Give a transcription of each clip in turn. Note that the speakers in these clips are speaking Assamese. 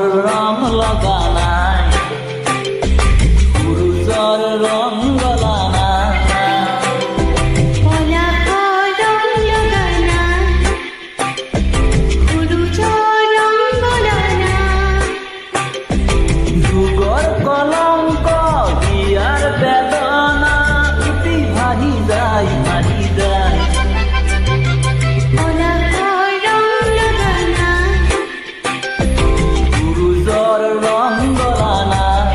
হর রং লগা নাই, সূর্যর রং গলা নাই। কলা রং লগা নাই, সূর্যর রং গলা নাই। যুগর কলঙ্ক হিয়ার বেদনা, ইতি ভাহি যায় ভাহি যায়। কলা রং লগা নাই, সূর্যর রং গলা নাই।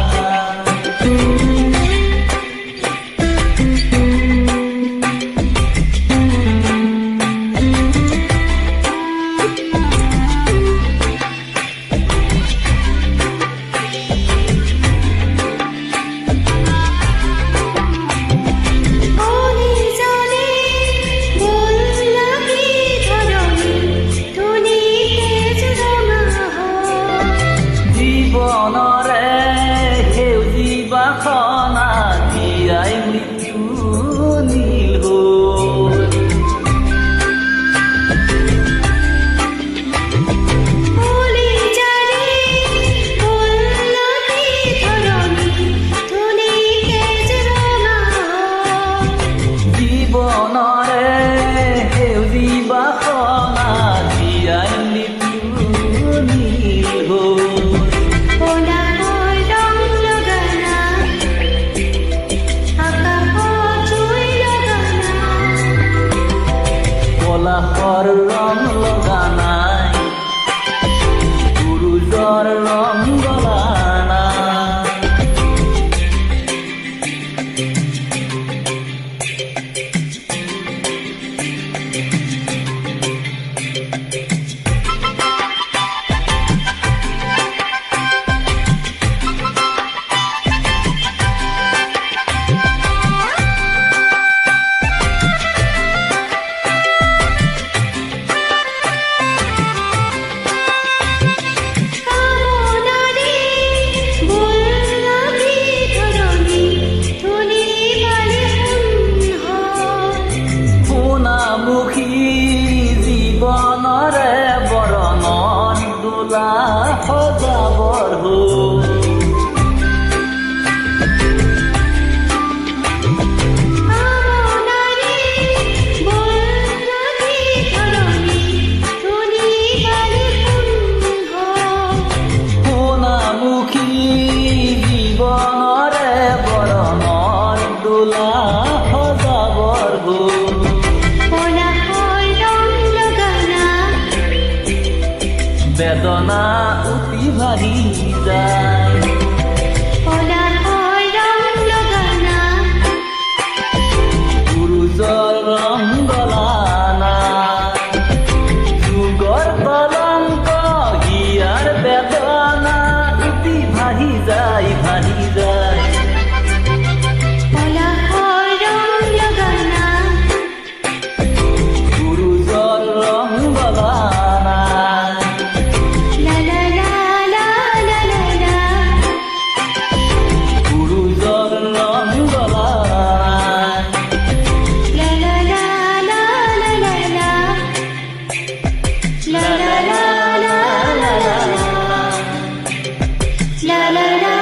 অলি জলে বললা কি ধরণী, তুলি তেজ রঙা হয়। জীৱনৰে সেউজীবা খনা দিয়াই মৃত্যু নীল হ'ল। অলি জলে বললা কি ধরণী, তুলি তেজ রঙা হয়। জীৱনৰে সেউজীবা খনা দিয়াই মৃত্যু নীল হ'ল। কলা ৰং লগা নাই, আকাশত জুই লগা নাই। পলাশৰ ৰং লগা নাই, সূৰুযৰ ৰং গলা নাই। কামনাৰে বললা কি ধৰণী, তুলি বালি হয়। সোণামুখী জীৱনৰে বৰণত দোলা সজাবৰ হ'ল। কামনাৰে বললা কি ধৰণী, তুলি বালি হয়। সোণামুখী জীৱনৰে বৰণত দোলা সজাবৰ হ'ল। কলা রং লগা নাই, বেদনা উতি ভাহি যায়। কলা রং লগা নাই, সূৰুযৰ ৰং গলা নাই। যুগৰ কলঙ্ক হিয়াৰ বেদনা, ইতি ভাহি যায় ভাহি যায়। কলা ৰং লগা নাই, সূৰুযৰ ৰং গলা নাই। লা লা লা লা লা লা লা। সূৰুযৰ ৰং গলা নাই। La la la la la la la. La la la la la la la. La la la